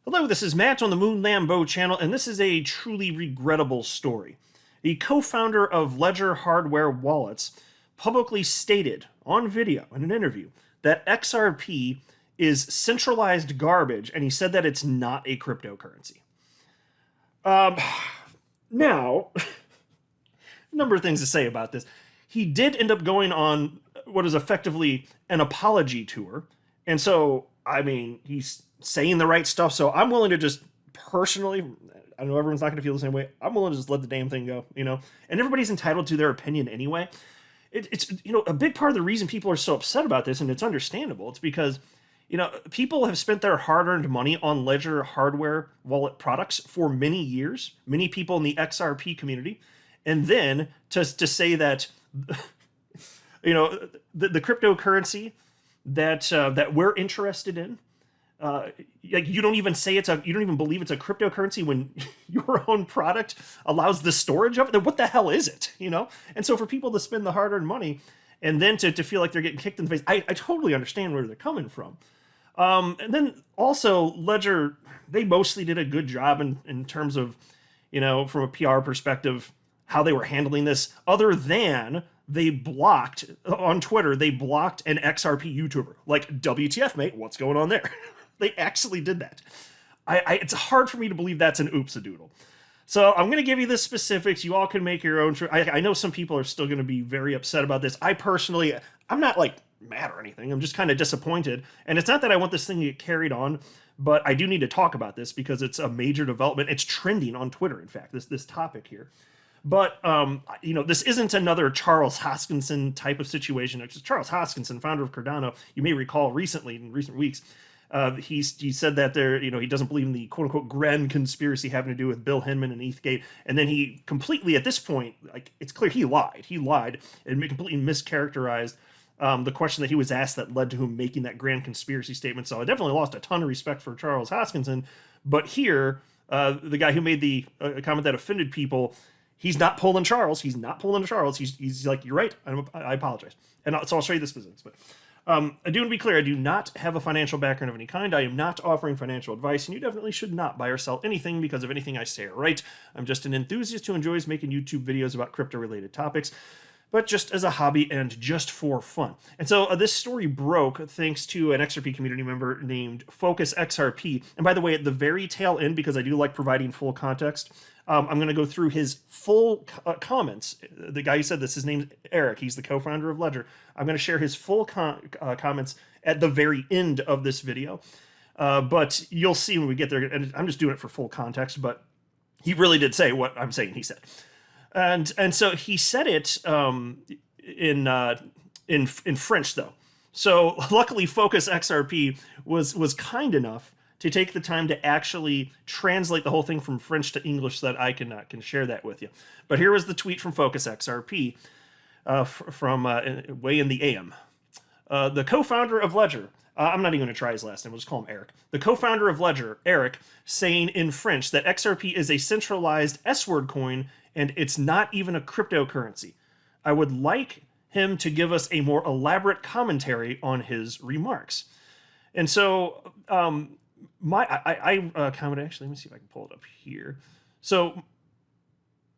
Hello, this is Matt on the Moon Lambeau channel, and this is a truly regrettable story. The co-founder of Ledger Hardware Wallets publicly stated on video in an interview that XRP is centralized garbage, and he said that it's not a cryptocurrency. Now, a number of things to say about this. He did end up going on what is effectively an apology tour, and so, I mean, he's saying the right stuff, so I'm willing to just personally, I know everyone's not going to feel the same way, I'm willing to just let the damn thing go, you know? And everybody's entitled to their opinion anyway. It's, you know, a big part of the reason people are so upset about this, and it's understandable, it's because, you know, people have spent their hard-earned money on Ledger hardware wallet products for many years, many people in the XRP community, and then to say that, you know, the cryptocurrency that we're interested in, like you don't even believe it's a cryptocurrency when your own product allows the storage of it. Then what the hell is it? You know? And so for people to spend the hard-earned money and then to feel like they're getting kicked in the face, I totally understand where they're coming from. And then also Ledger, they mostly did a good job in terms of, you know, from a PR perspective, how they were handling this, other than they blocked on Twitter, they blocked an XRP YouTuber. Like, WTF, mate, what's going on there? They actually did that. It's hard for me to believe that's an oops-a-doodle. So I'm going to give you the specifics. You all can make your own. I know some people are still going to be very upset about this. I personally, I'm not like mad or anything. I'm just kind of disappointed. And it's not that I want this thing to get carried on, but I do need to talk about this because it's a major development. It's trending on Twitter, in fact, this topic here. But, you know, this isn't another Charles Hoskinson type of situation. It's Charles Hoskinson, founder of Cardano, you may recall recently, in recent weeks, he said that he doesn't believe in the quote-unquote grand conspiracy having to do with Bill Hinman and ETHgate. And then he completely, at this point, like, it's clear he lied. He lied and completely mischaracterized the question that he was asked that led to him making that grand conspiracy statement. So I definitely lost a ton of respect for Charles Hoskinson. But here, the guy who made the comment that offended people, he's not pulling Charles. He's not pulling Charles. He's like, you're right. I apologize. And so I'll show you the specifics. But I do want to be clear. I do not have a financial background of any kind. I am not offering financial advice, and you definitely should not buy or sell anything because of anything I say or write. I'm just an enthusiast who enjoys making YouTube videos about crypto-related topics, but just as a hobby and just for fun. And so this story broke thanks to an XRP community member named Focus XRP. And by the way, at the very tail end, because I do like providing full context, I'm going to go through his full comments. The guy who said this, his name's Eric. He's the co-founder of Ledger. I'm going to share his full comments at the very end of this video. But you'll see when we get there. And I'm just doing it for full context, but he really did say what I'm saying he said. And so he said it in French, though. So luckily, Focus XRP was kind enough to take the time to actually translate the whole thing from French to English so that I can share that with you. But here was the tweet from Focus XRP from way in the AM. The co-founder of Ledger, I'm not even going to try his last name, we'll just call him Eric. The co-founder of Ledger, Eric, saying in French that XRP is a centralized S-word coin and it's not even a cryptocurrency. I would like him to give us a more elaborate commentary on his remarks. And so, I commented, actually, let me see if I can pull it up here. So,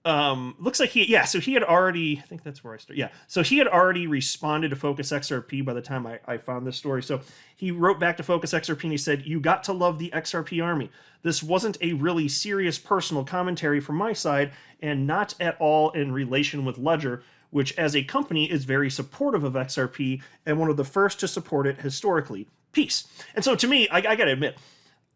looks like so he had already, I think that's where I started. Yeah. So he had already responded to Focus XRP by the time I found this story. So he wrote back to Focus XRP and he said, "You got to love the XRP army. This wasn't a really serious personal commentary from my side and not at all in relation with Ledger, which as a company is very supportive of XRP and one of the first to support it historically. Peace." And so to me, I gotta admit,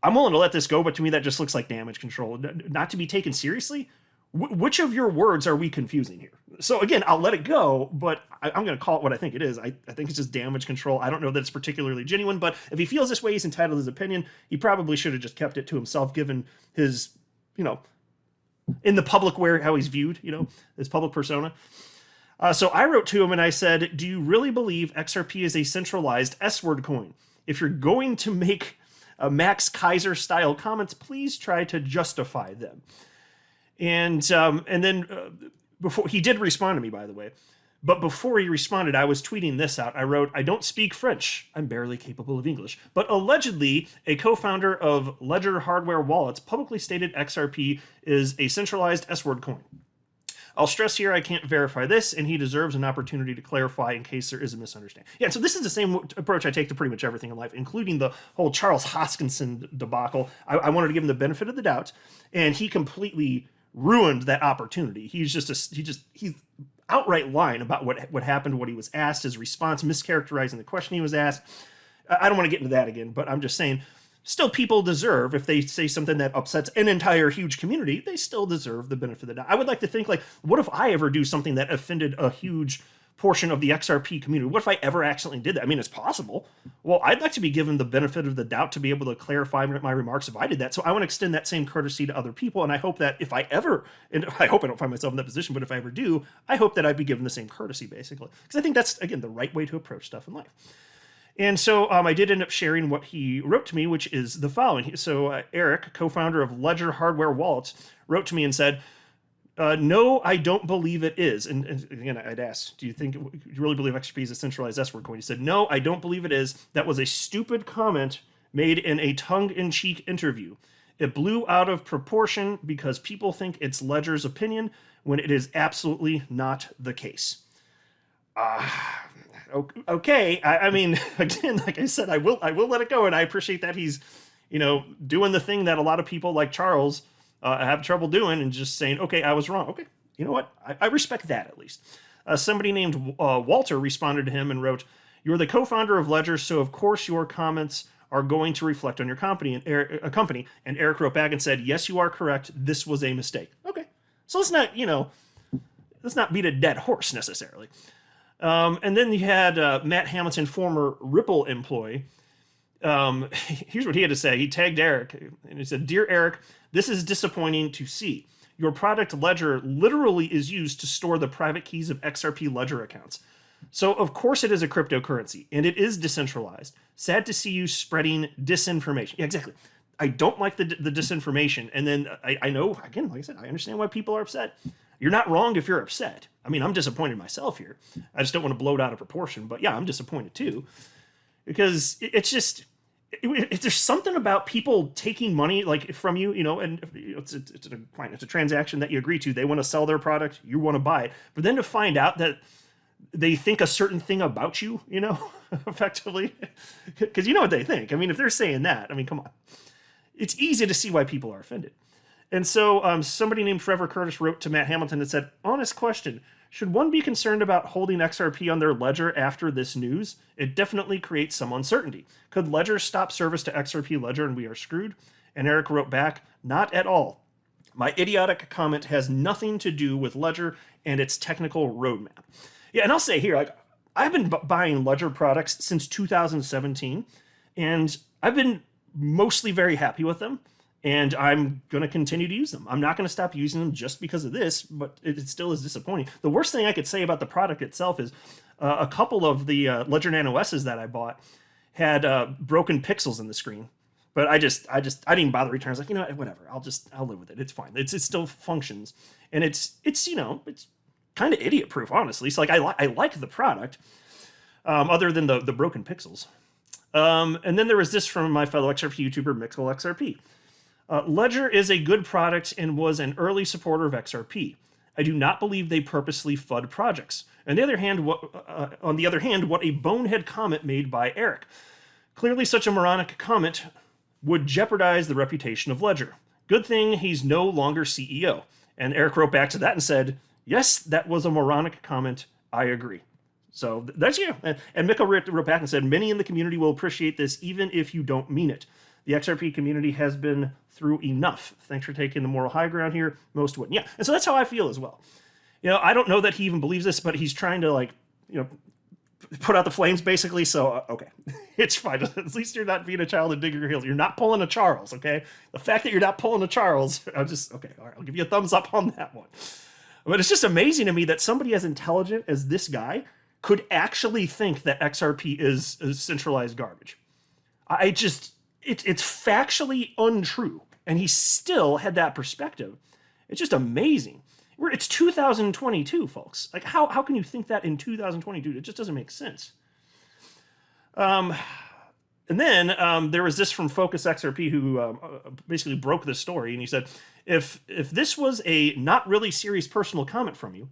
I'm willing to let this go, but to me that just looks like damage control. Not to be taken seriously. Which of your words are we confusing here? So again, I'll let it go, but I'm going to call it what I think it is. I think it's just damage control. I don't know that it's particularly genuine, but if he feels this way, he's entitled to his opinion. He probably should have just kept it to himself, given his, you know, in the public how he's viewed, you know, his public persona. So I wrote to him and I said, "Do you really believe XRP is a centralized S-word coin? If you're going to make Max Kaiser style comments, please try to justify them." And then before he did respond to me, by the way, But before he responded, I was tweeting this out. I wrote, I don't speak French. I'm barely capable of English. But allegedly, a co-founder of Ledger Hardware Wallets publicly stated XRP is a centralized S-word coin. I'll stress here I can't verify this, and he deserves an opportunity to clarify in case there is a misunderstanding. Yeah, so this is the same approach I take to pretty much everything in life, including the whole Charles Hoskinson debacle. I wanted to give him the benefit of the doubt, and he completely ruined that opportunity. He's outright lying about what happened, what he was asked, his response, mischaracterizing the question he was asked. I don't want to get into that again, but I'm just saying, still people deserve, if they say something that upsets an entire huge community, they still deserve the benefit of the doubt. I would like to think, like, what if I ever do something that offended a huge portion of the XRP community? What if I ever accidentally did that? I mean, it's possible. Well, I'd like to be given the benefit of the doubt to be able to clarify my remarks if I did that. So I want to extend that same courtesy to other people. And I hope that if I ever, and I hope I don't find myself in that position, but if I ever do, I hope that I'd be given the same courtesy, basically. Because I think that's, again, the right way to approach stuff in life. And so I did end up sharing what he wrote to me, which is the following. So Eric, co-founder of Ledger Hardware Wallets, wrote to me and said, no, I don't believe it is. And again, I'd asked, do you really believe XRP is a centralized S-word coin? He said, no, I don't believe it is. That was a stupid comment made in a tongue-in-cheek interview. It blew out of proportion because people think it's Ledger's opinion when it is absolutely not the case. Okay. I mean, again, like I said, I will let it go, and I appreciate that he's, doing the thing that a lot of people like Charles have trouble doing, and just saying, okay, I was wrong. Okay, you know what? I respect that at least. Somebody named Walter responded to him and wrote, "You're the co-founder of Ledger, so of course your comments are going to reflect on your company." And Eric wrote back and said, "Yes, you are correct. This was a mistake." Okay, so let's not beat a dead horse necessarily. And then you had Matt Hamilton, former Ripple employee. Here's what he had to say. He tagged Eric, and he said, "Dear Eric, this is disappointing to see. Your product Ledger literally is used to store the private keys of XRP Ledger accounts. So of course it is a cryptocurrency, and it is decentralized. Sad to see you spreading disinformation." Yeah, exactly. I don't like the disinformation. And then I know, again, like I said, I understand why people are upset. You're not wrong if you're upset. I mean, I'm disappointed myself here. I just don't want to blow it out of proportion. But yeah, I'm disappointed too. Because it's just, there's something about people taking money like from you, and it's a transaction that you agree to. They want to sell their product, you want to buy it. But then to find out that they think a certain thing about you, effectively, because you know what they think. I mean, if they're saying that, I mean, come on. It's easy to see why people are offended. And so somebody named Trevor Curtis wrote to Matt Hamilton and said, "Honest question. Should one be concerned about holding XRP on their ledger after this news? It definitely creates some uncertainty. Could Ledger stop service to XRP Ledger and we are screwed?" And Eric wrote back, "Not at all. My idiotic comment has nothing to do with Ledger and its technical roadmap." Yeah, and I'll say here, I've been buying Ledger products since 2017, and I've been mostly very happy with them. And I'm going to continue to use them. I'm not going to stop using them just because of this, but it still is disappointing. The worst thing I could say about the product itself is a couple of the Ledger Nano S's that I bought had broken pixels in the screen. But I didn't bother returning. I was like, whatever. I'll live with it. It's fine. It still functions, and it's kind of idiot proof, honestly. So like I like the product, other than the broken pixels. And then there was this from my fellow XRP YouTuber Mixel XRP. Ledger is a good product and was an early supporter of XRP. I do not believe they purposely FUD projects. On the other hand, what a bonehead comment made by Eric. Clearly such a moronic comment would jeopardize the reputation of Ledger. Good thing he's no longer CEO. And Eric wrote back to that and said, "Yes, that was a moronic comment. I agree." So that's you. And Mikkel wrote back and said, "Many in the community will appreciate this even if you don't mean it. The XRP community has been through enough. Thanks for taking the moral high ground here. Most wouldn't." Yeah, and so that's how I feel as well. I don't know that he even believes this, but he's trying to put out the flames basically. So okay, it's fine. At least you're not being a child and digging your heels. You're not pulling a Charles, okay? The fact that you're not pulling a Charles, okay. All right, I'll give you a thumbs up on that one. But it's just amazing to me that somebody as intelligent as this guy could actually think that XRP is centralized garbage. It's factually untrue, and he still had that perspective. It's just amazing. It's 2022, folks. Like, how can you think that in 2022? It just doesn't make sense. And then there was this from Focus XRP who basically broke the story, and he said, if this was a not really serious personal comment from you,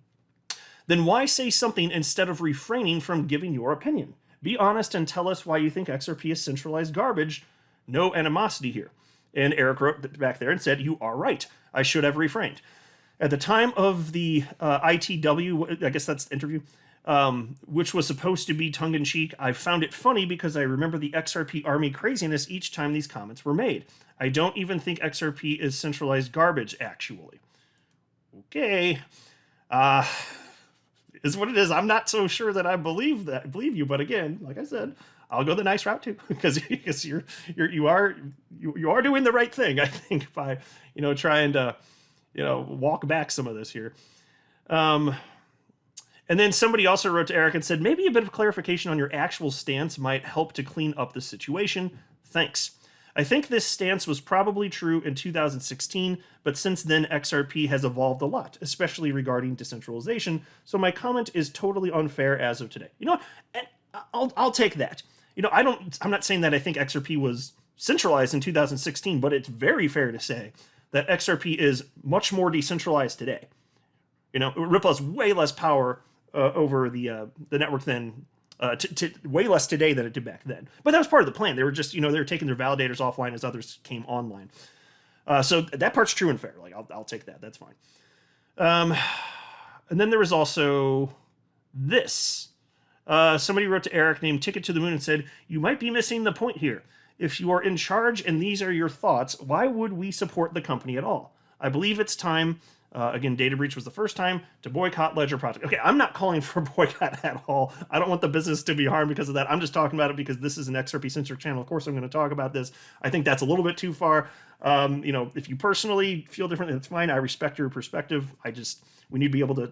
then why say something instead of refraining from giving your opinion? Be honest and tell us why you think XRP is centralized garbage. No animosity here. And Eric wrote back there and said, you are right. I should have refrained. At the time of the ITW, I guess that's the interview, which was supposed to be tongue-in-cheek, I found it funny because I remember the XRP army craziness each time these comments were made. I don't even think XRP is centralized garbage, actually. Okay. Is what it is. I'm not so sure that I believe you, but again, like I said, I'll go the nice route too, because you are doing the right thing, I think, by trying to walk back some of this here. And then somebody also wrote to Eric and said, maybe a bit of clarification on your actual stance might help to clean up the situation. Thanks. I think this stance was probably true in 2016, but since then XRP has evolved a lot, especially regarding decentralization, so my comment is totally unfair as of today. I'll take that. I'm not saying that I think XRP was centralized in 2016, but it's very fair to say that XRP is much more decentralized today. Ripple has way less power over the network than way less today than it did back then. But that was part of the plan. They were just, they were taking their validators offline as others came online. So that part's true and fair. Like, I'll take that. That's fine. And then there was also this. Somebody wrote to Eric named Ticket to the Moon and said, you might be missing the point here. If you are in charge and these are your thoughts, why would we support the company at all? I believe it's time, again, data breach was the first time, to boycott Ledger Project. Okay, I'm not calling for boycott at all. I don't want the business to be harmed because of that. I'm just talking about it because this is an XRP-centric channel. Of course, I'm going to talk about this. I think that's a little bit too far. If you personally feel differently, that's fine. I respect your perspective. We need to be able to,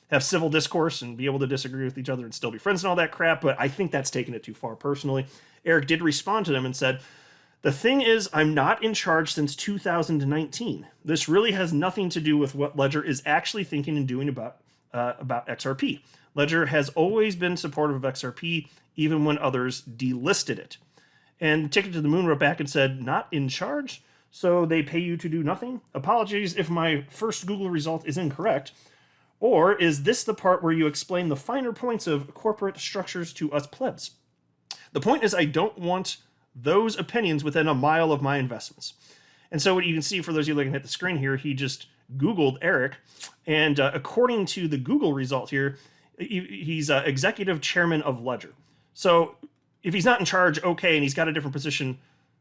have civil discourse and be able to disagree with each other and still be friends and all that crap, but I think that's taken it too far personally. Eric did respond to them and said, the thing is, I'm not in charge since 2019. This really has nothing to do with what Ledger is actually thinking and doing about XRP. Ledger has always been supportive of XRP, even when others delisted it. And Ticket to the Moon wrote back and said, not in charge? So they pay you to do nothing? Apologies if my first Google result is incorrect. Or is this the part where you explain the finer points of corporate structures to us plebs? The point is, I don't want those opinions within a mile of my investments. And so what you can see, for those of you looking at the screen here, he just Googled Eric, and according to the Google result here, he's executive chairman of Ledger. So if he's not in charge, okay, and he's got a different position,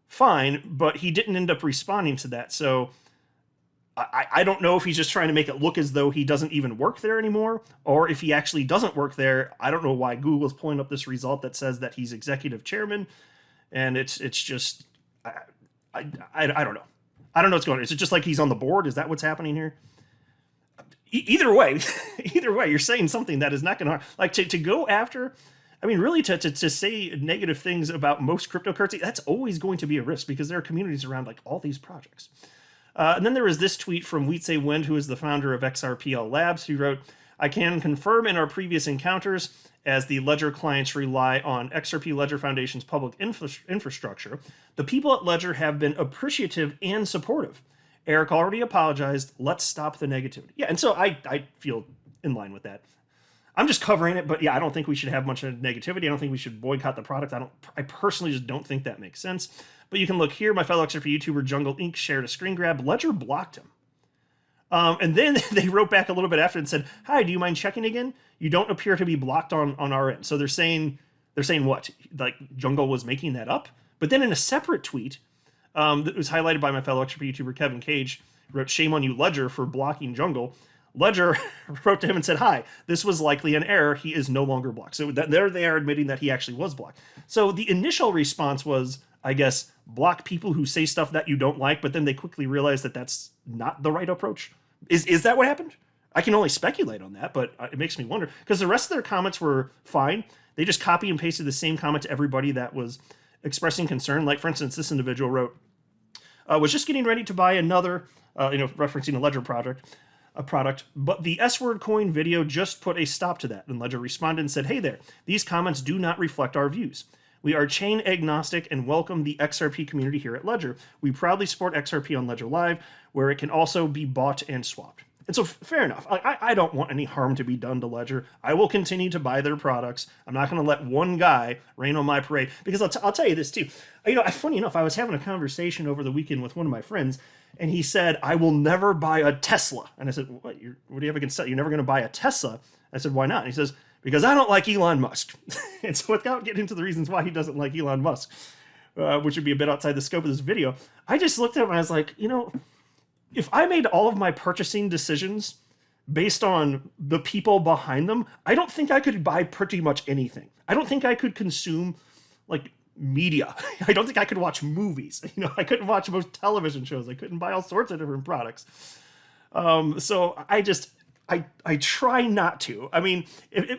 fine, but he didn't end up responding to that. So I don't know if he's just trying to make it look as though he doesn't even work there anymore, or if he actually doesn't work there. I don't know why Google's pulling up this result that says that he's executive chairman, and it's just, I don't know. I don't know what's going on. Is it just like he's on the board? Is that what's happening here? Either way, you're saying something that is not going to, like, to go after, I mean, really to say negative things about most cryptocurrency, that's always going to be a risk because there are communities around like all these projects. And then there was this tweet from Wietse Wind, who is the founder of XRPL Labs, who wrote, I can confirm in our previous encounters, as the Ledger clients rely on XRP Ledger Foundation's public infrastructure, the people at Ledger have been appreciative and supportive. Eric already apologized. Let's stop the negativity. Yeah, and so I feel in line with that. I'm just covering it, but yeah, I don't think we should have much of negativity. I don't think we should boycott the product. I personally just don't think that makes sense. But you can look here. My fellow XRP YouTuber Jungle Inc. shared a screen grab. Ledger blocked him. And then they wrote back a little bit after and said, hi, do you mind checking again? You don't appear to be blocked on our end. So they're saying what? Like Jungle was making that up? But then in a separate tweet that was highlighted by my fellow XRP YouTuber Kevin Cage, wrote, shame on you, Ledger, for blocking Jungle. Ledger wrote to him and said, hi, this was likely an error. He is no longer blocked. So there they are admitting that he actually was blocked. So the initial response was, I guess, block people who say stuff that you don't like, but then they quickly realize that that's not the right approach. Is that what happened? I can only speculate on that, but it makes me wonder. Because the rest of their comments were fine. They just copy and pasted the same comment to everybody that was expressing concern. Like, for instance, this individual wrote, was just getting ready to buy another, referencing a Ledger project. a product, but the S-word coin video just put a stop to that. And Ledger responded and said, "Hey there, these comments do not reflect our views. We are chain agnostic and welcome the XRP community here at Ledger. We proudly support XRP on Ledger Live, where it can also be bought and swapped." And so, fair enough. I don't want any harm to be done to Ledger. I will continue to buy their products. I'm not going to let one guy rain on my parade. Because I'll tell you this too. Funny enough, I was having a conversation over the weekend with one of my friends, and he said, "I will never buy a Tesla." And I said, "What do you have against that? You're never going to buy a Tesla?" I said, "Why not?" And he says, "Because I don't like Elon Musk." And so, without getting into the reasons why he doesn't like Elon Musk, which would be a bit outside the scope of this video, I just looked at him and I was like, if I made all of my purchasing decisions based on the people behind them, I don't think I could buy pretty much anything. I don't think I could consume like media. I don't think I could watch movies. I couldn't watch most television shows. I couldn't buy all sorts of different products. So I try not to. I mean,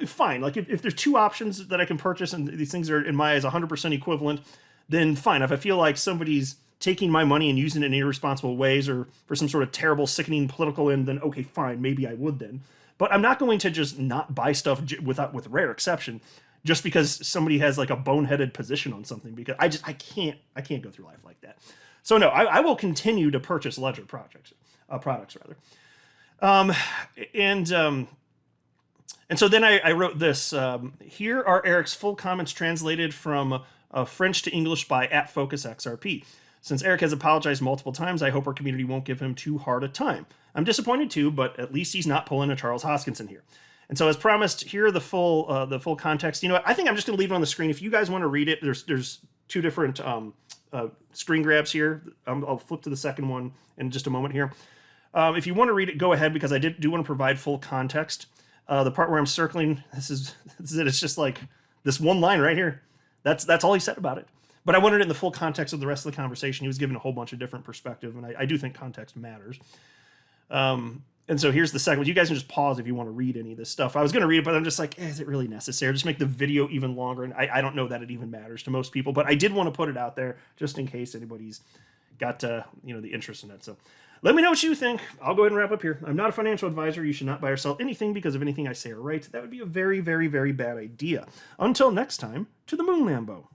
fine. Like if there's two options that I can purchase and these things are in my eyes 100% equivalent, then fine. If I feel like somebody's taking my money and using it in irresponsible ways or for some sort of terrible, sickening political end, then okay, fine, maybe I would then. But I'm not going to just not buy stuff with rare exception just because somebody has like a boneheaded position on something, because I can't go through life like that. So no, I will continue to purchase Ledger products rather. And so then I wrote this. Here are Eric's full comments translated from French to English by @FocusXRP. Since Eric has apologized multiple times, I hope our community won't give him too hard a time. I'm disappointed too, but at least he's not pulling a Charles Hoskinson here. And so, as promised, here are the full context. You know what? I think I'm just going to leave it on the screen. If you guys want to read it, there's two different screen grabs here. I'll flip to the second one in just a moment here. If you want to read it, go ahead, because I do want to provide full context. The part where I'm circling, this is it. It's just like this one line right here. That's all he said about it. But I wanted it in the full context of the rest of the conversation. He was given a whole bunch of different perspective, and I do think context matters. And so here's the second one. You guys can just pause if you want to read any of this stuff. I was going to read it, but I'm just like, is it really necessary? Just make the video even longer, and I don't know that it even matters to most people, but I did want to put it out there just in case anybody's got the interest in it. So let me know what you think. I'll go ahead and wrap up here. I'm not a financial advisor. You should not buy or sell anything because of anything I say or write. That would be a very, very, very bad idea. Until next time, to the moon, Lambo.